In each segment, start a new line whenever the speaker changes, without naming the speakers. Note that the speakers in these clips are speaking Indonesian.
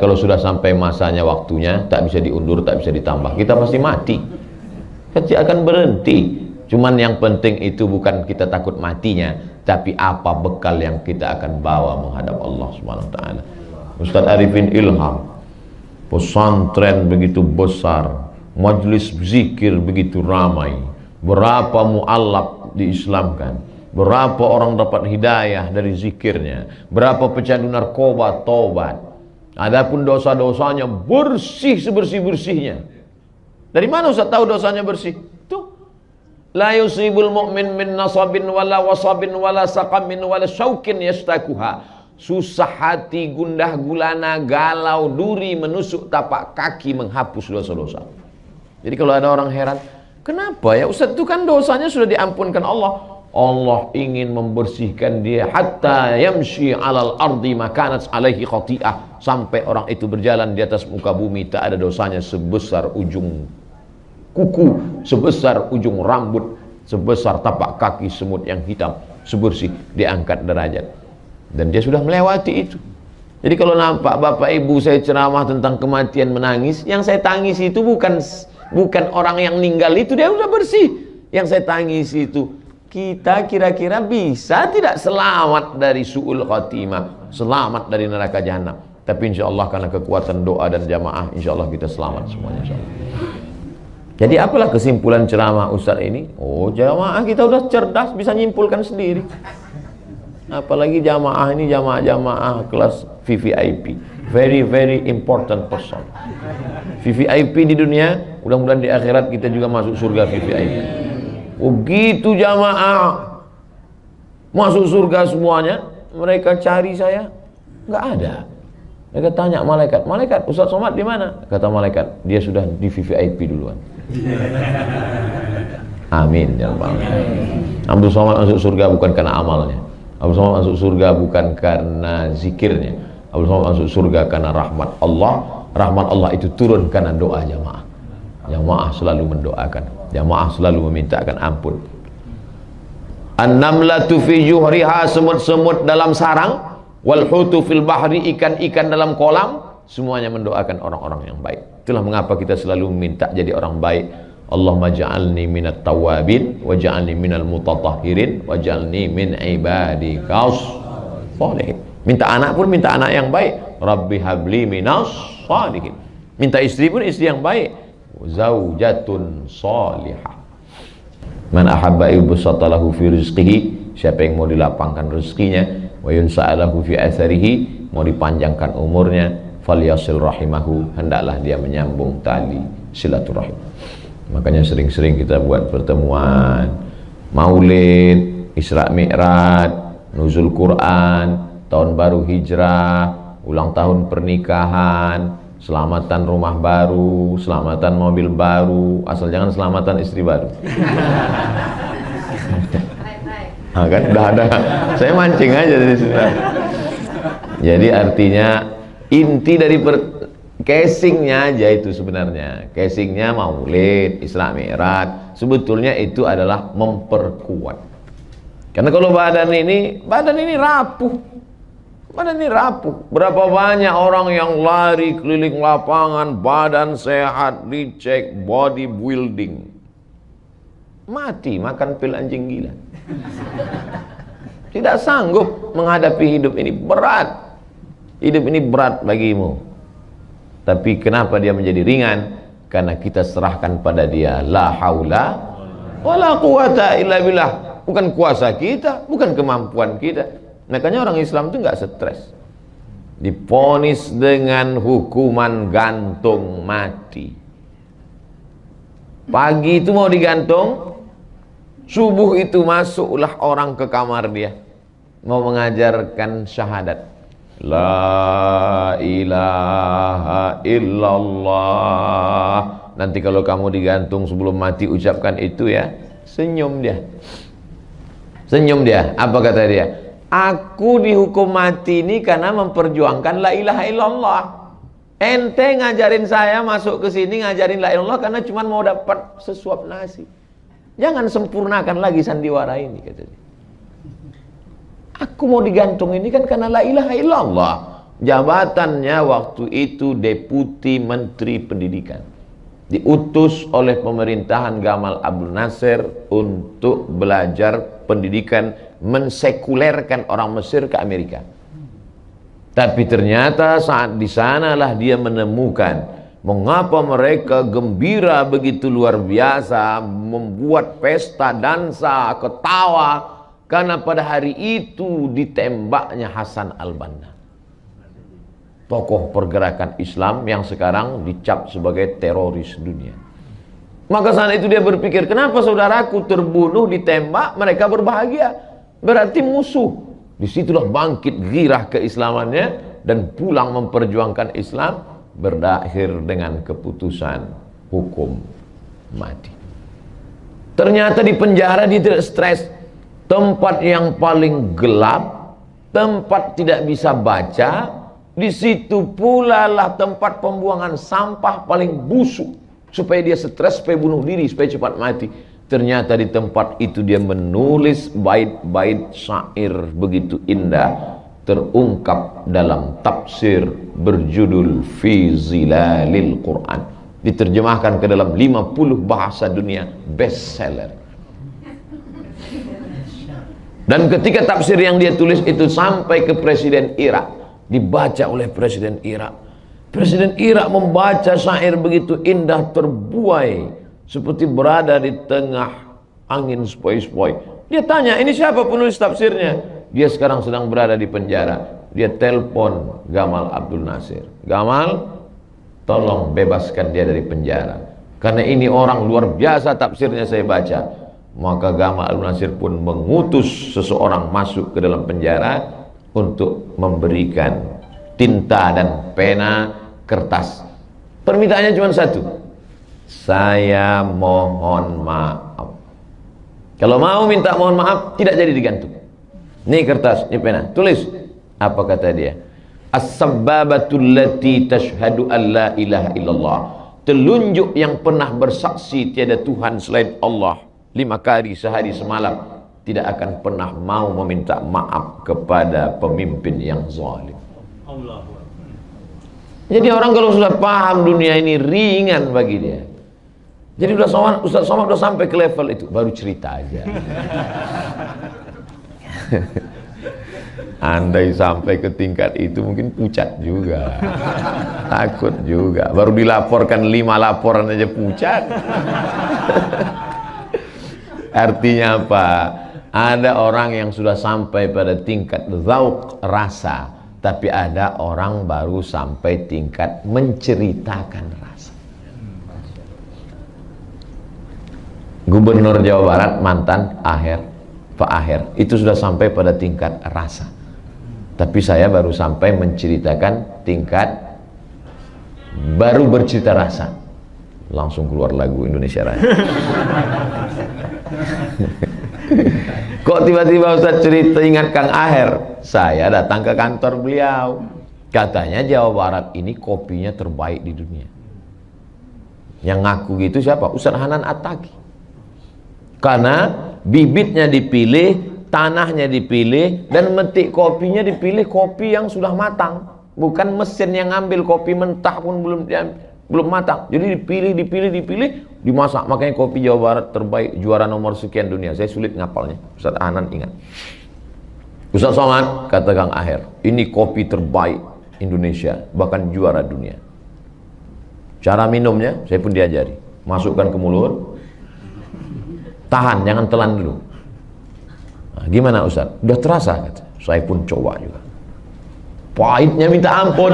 Kalau sudah sampai masanya, waktunya, tak bisa diundur, tak bisa ditambah, kita pasti mati, kita akan berhenti. Cuman yang penting itu bukan kita takut matinya, tapi apa bekal yang kita akan bawa menghadap Allah Subhanahu wa taala. Ustaz Arifin Ilham, pesantren begitu besar, majlis zikir begitu ramai, berapa mu'allaf diislamkan, berapa orang dapat hidayah dari zikirnya, berapa pecandu narkoba tobat, adapun dosa-dosanya bersih sebersih-bersihnya. Dari mana Ustaz tahu dosanya bersih? Tuh, la yusibul mu'min min nasabin wala wasabin wala saqamin wala syaukin yastakuha. Susah hati, gundah gulana, galau, duri menusuk tapak kaki menghapus dosa-dosa. Jadi kalau ada orang heran, kenapa ya Ustaz, itu kan dosanya sudah diampunkan Allah. Allah ingin membersihkan dia hatta yamshi alal ardi makanat alaihi khati'ah, sampai orang itu berjalan di atas muka bumi tak ada dosanya sebesar ujung kuku, sebesar ujung rambut, sebesar tapak kaki semut yang hitam, sebersih, diangkat derajat. Dan dia sudah melewati itu. Jadi kalau nampak bapak ibu saya ceramah tentang kematian menangis, yang saya tangis itu bukan orang yang meninggal itu, dia sudah bersih. Yang saya tangis itu, kita kira-kira bisa tidak selamat dari su'ul khatimah, selamat dari neraka jahanam. Tapi insya Allah karena kekuatan doa dan jamaah, insya Allah kita selamat semuanya, insya Allah. Jadi apalah kesimpulan ceramah Ustaz ini? Oh, jamaah kita udah cerdas, bisa nyimpulkan sendiri. Apalagi jamaah ini jamaah kelas VVIP, very very important person. VVIP di dunia, mudah-mudahan di akhirat kita juga masuk surga VVIP. Oh gitu jamaah masuk surga semuanya, mereka cari saya, nggak ada. Mereka tanya malaikat, malaikat Ustaz Somad di mana? Kata malaikat, dia sudah di VVIP duluan. Amin ya Rabbal alamin. Abdul Somad masuk surga bukan karena amalnya. Abdul Somad masuk surga bukan karena zikirnya. Abdul Somad masuk surga karena rahmat Allah. Rahmat Allah itu turun karena doa jamaah. Jamaah selalu mendoakan, jamaah selalu memintakan ampun. An-namlatu fi juhriha, semut-semut dalam sarang, wal hutu fil bahri, ikan-ikan dalam kolam, semuanya mendoakan orang-orang yang baik. Itulah mengapa kita selalu minta jadi orang baik. Allahumma ja'alni minat tawabin wa ja'alni minal mutatahhirin wa ja'alni min ibadikas sholihin. Minta anak pun minta anak yang baik. Rabbi habli minas sholihin. Minta istri pun istri yang baik. Zaujatun sholihah. Man ahabba yubsatalahu fi rizqihi, siapa yang mau dilapangkan rezekinya, wa yunsa'alahu fi atharihi, mau dipanjangkan umurnya, falyasil rahimahu, hendaklah dia menyambung tali silaturahim. Makanya sering-sering kita buat pertemuan, maulid, Isra Mi'raj, nuzul Quran, tahun baru hijrah, ulang tahun pernikahan, selamatan rumah baru, selamatan mobil baru, asal jangan selamatan istri baru. Nah, kan udah ada, saya mancing aja dari sini. Jadi artinya inti dari casingnya aja itu sebenarnya, casingnya maulid, Isra Mi'raj, sebetulnya itu adalah memperkuat. Karena kalau badan ini rapuh, badan ini rapuh. Berapa banyak orang yang lari keliling lapangan, badan sehat, dicek bodybuilding, mati makan pil anjing gila. Tidak sanggup menghadapi hidup ini, berat. Hidup ini berat bagimu. Tapi kenapa dia menjadi ringan? Karena kita serahkan pada dia. La haula wala quwata illa billah. Bukan kuasa kita, bukan kemampuan kita. Makanya orang Islam itu nggak stres. Diponis dengan hukuman gantung mati. Pagi itu mau digantung, subuh itu masuklah orang ke kamar dia, mau mengajarkan syahadat. La ilaha illallah. Nanti kalau kamu digantung sebelum mati ucapkan itu ya. Senyum dia. Senyum dia. Apa kata dia? Aku dihukum mati ini karena memperjuangkan la ilaha illallah. Ente ngajarin saya masuk ke sini ngajarin la ilaha illallah karena cuma mau dapat sesuap nasi. Jangan sempurnakan lagi sandiwara ini, kata dia. Aku mau digantung ini kan karena la ilaha illallah. Jabatannya waktu itu Deputi Menteri Pendidikan, diutus oleh pemerintahan Gamal Abdel Nasser untuk belajar pendidikan, mensekulerkan orang Mesir ke Amerika. Tapi ternyata saat di sanalah dia menemukan mengapa mereka gembira begitu luar biasa, membuat pesta dansa, ketawa, karena pada hari itu ditembaknya Hasan al-Banna, tokoh pergerakan Islam yang sekarang dicap sebagai teroris dunia. Maka saat itu dia berpikir, kenapa saudaraku terbunuh, ditembak, mereka berbahagia? Berarti musuh. Disitulah bangkit girah keislamannya dan pulang memperjuangkan Islam, berakhir dengan keputusan hukum mati. Ternyata di penjara dia tidak stres. Tempat yang paling gelap, tempat tidak bisa baca, di situ pula lah tempat pembuangan sampah paling busuk, supaya dia stres, supaya bunuh diri, supaya cepat mati. Ternyata di tempat itu dia menulis bait-bait syair begitu indah, terungkap dalam tafsir berjudul Fi Zilalil Quran, diterjemahkan ke dalam 50 bahasa dunia, bestseller. Dan ketika tafsir yang dia tulis itu sampai ke Presiden Irak, dibaca oleh Presiden Irak. Presiden Irak membaca syair begitu indah, terbuai seperti berada di tengah angin sepoi-sepoi. Dia tanya, ini siapa penulis tafsirnya? Dia sekarang sedang berada di penjara. Dia telepon Gamal Abdel Nasser. Gamal, tolong bebaskan dia dari penjara, karena ini orang luar biasa tafsirnya saya baca. Maka Gamal Abdel Nasser pun mengutus seseorang masuk ke dalam penjara untuk memberikan tinta dan pena, kertas. Permintaannya cuma satu, saya mohon maaf. Kalau mau minta mohon maaf, tidak jadi digantung. Ini kertas, ini pena, tulis. Apa kata dia? As-sabbabatul lati tashhadu an la ilaha illallah, telunjuk yang pernah bersaksi tiada Tuhan selain Allah 5 kali sehari semalam, tidak akan pernah mau meminta maaf kepada pemimpin yang zalim. Jadi orang kalau sudah paham dunia ini ringan bagi dia. Jadi Ustaz Somad udah sampai ke level itu, baru cerita aja. Andai sampai ke tingkat itu mungkin pucat juga, takut juga. Baru dilaporkan 5 laporan aja pucat. Artinya apa? Ada orang yang sudah sampai pada tingkat zauq, rasa, tapi ada orang baru sampai tingkat menceritakan rasa. Gubernur Jawa Barat mantan Pak Aher itu sudah sampai pada tingkat rasa, tapi saya baru sampai menceritakan tingkat baru bercerita rasa. Langsung keluar lagu Indonesia Raya. Kok tiba-tiba Ustaz cerita ingat Kang Aher? Saya datang ke kantor beliau, katanya Jawa Barat ini kopinya terbaik di dunia. Yang ngaku gitu siapa? Ustaz Hanan Attaqi. Karena bibitnya dipilih, tanahnya dipilih, dan metik kopinya dipilih kopi yang sudah matang, bukan mesin yang ngambil kopi mentah pun belum matang. Jadi dipilih, dimasak. Makanya kopi Jawa Barat terbaik, juara nomor sekian dunia. Saya sulit ngapalnya. Ustaz Hanan ingat. Ustaz Somad, kata Kang Aher, ini kopi terbaik Indonesia, bahkan juara dunia. Cara minumnya saya pun diajari. Masukkan ke mulut, tahan, jangan telan dulu. Nah, gimana Ustaz? Udah terasa? Kata. Saya pun coba juga. Pahitnya minta ampun.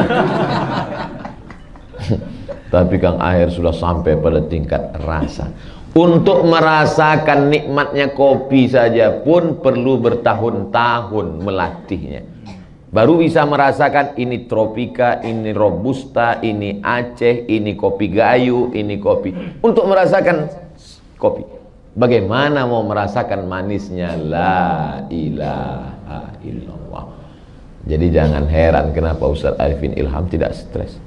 Tapi Kang Aher sudah sampai pada tingkat rasa. Untuk merasakan nikmatnya kopi saja pun perlu bertahun-tahun melatihnya. Baru bisa merasakan ini Tropika, ini Robusta, ini Aceh, ini kopi Gayo, ini kopi. Untuk merasakan kopi, bagaimana mau merasakan manisnya la ilaha illallah. Jadi jangan heran kenapa Ustaz Arifin Ilham tidak stres.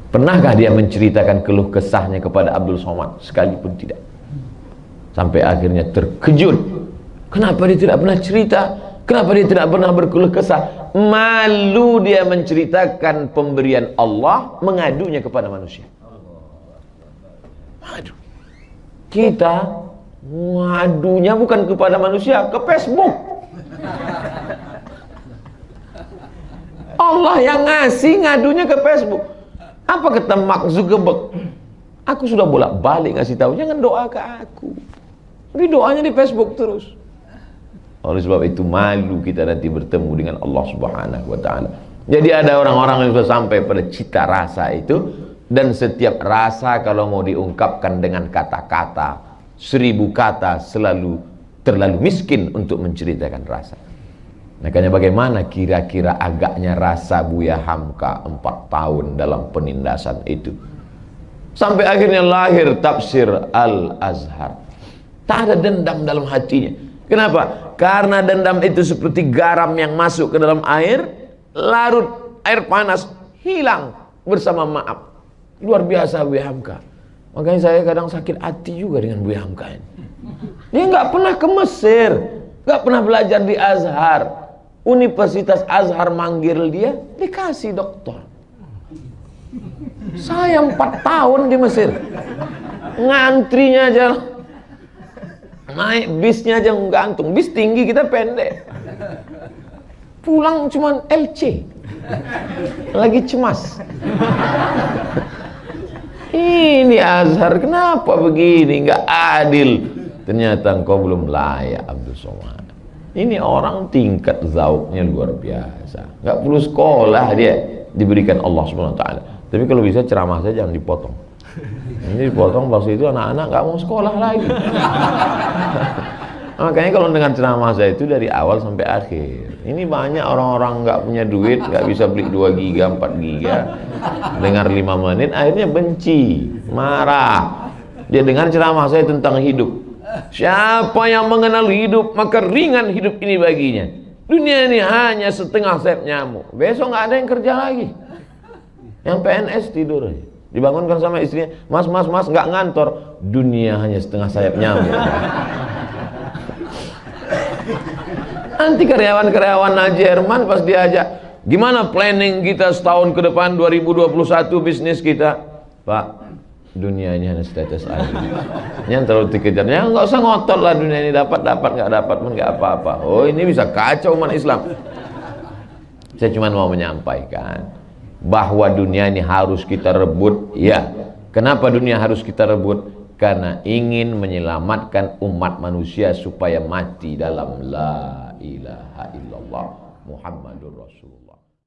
Pernahkah dia menceritakan keluh kesahnya kepada Abdul Somad? Sekalipun tidak. Sampai akhirnya terkejut. Kenapa dia tidak pernah cerita? Kenapa dia tidak pernah berkeluh kesah? malu dia menceritakan pemberian Allah, mengadunya kepada manusia. Aduh. Kita ngadunya bukan kepada manusia, ke Facebook. Allah yang ngasih, ngadunya ke Facebook. Apa kata Mark Zuckerberg? Aku sudah bolak-balik ngasih tahu, jangan doa ke aku. Tapi doanya di Facebook terus. Oleh sebab itu malu kita nanti bertemu dengan Allah Subhanahu wa taala. Jadi ada orang-orang yang sudah sampai pada cita rasa itu, dan setiap rasa kalau mau diungkapkan dengan kata-kata, 1000 kata selalu terlalu miskin untuk menceritakan rasa. Makanya bagaimana kira-kira agaknya rasa Buya Hamka 4 tahun dalam penindasan itu, sampai akhirnya lahir tafsir Al-Azhar. Tak ada dendam dalam hatinya. Kenapa? Karena dendam itu seperti garam yang masuk ke dalam air, larut air panas, hilang bersama maaf. Luar biasa Buya Hamka. Makanya saya kadang sakit hati juga dengan Buya Hamka ini. Dia nggak pernah ke Mesir, nggak pernah belajar di Azhar. Universitas Azhar manggil dia, dikasih doktor. Saya 4 tahun di Mesir, ngantrinya aja, naik bisnya aja gantung. Bis tinggi, kita pendek. Pulang cuman LC, lagi cemas. Ini Azhar kenapa begini, nggak adil. Ternyata engkau belum layak Abdul Somad. Ini orang tingkat zauknya luar biasa, nggak perlu sekolah, dia diberikan Allah Subhanahu wa taala. Tapi kalau bisa ceramah saja, jangan dipotong. Ini dipotong, waktu itu anak-anak nggak mau sekolah lagi. Makanya kalau dengan ceramah saya itu dari awal sampai akhir. Ini banyak orang-orang nggak punya duit, nggak bisa beli 2 giga, 4 giga, dengar 5 menit, akhirnya benci, marah. Dia dengar ceramah saya tentang hidup. Siapa yang mengenal hidup, maka ringan hidup ini baginya. Dunia ini hanya setengah sayap nyamuk. Besok nggak ada yang kerja lagi. Yang PNS tidur aja. Dibangunkan sama istrinya, mas, nggak ngantor. Dunia hanya setengah sayap nyamuk. Nanti karyawan-karyawan Jerman pas diajak, gimana planning kita setahun ke depan 2021 bisnis kita? Pak, dunia ini hanya setetes air. Yang terlalu dikejarnya, nggak usah ngotot lah, dunia ini dapat nggak dapat pun nggak apa-apa. Oh, ini bisa kacau umat Islam. Saya cuma mau menyampaikan bahwa dunia ini harus kita rebut, ya. Kenapa dunia harus kita rebut? Karena ingin menyelamatkan umat manusia supaya mati dalam la ilaha illallah Muhammadur Rasulullah.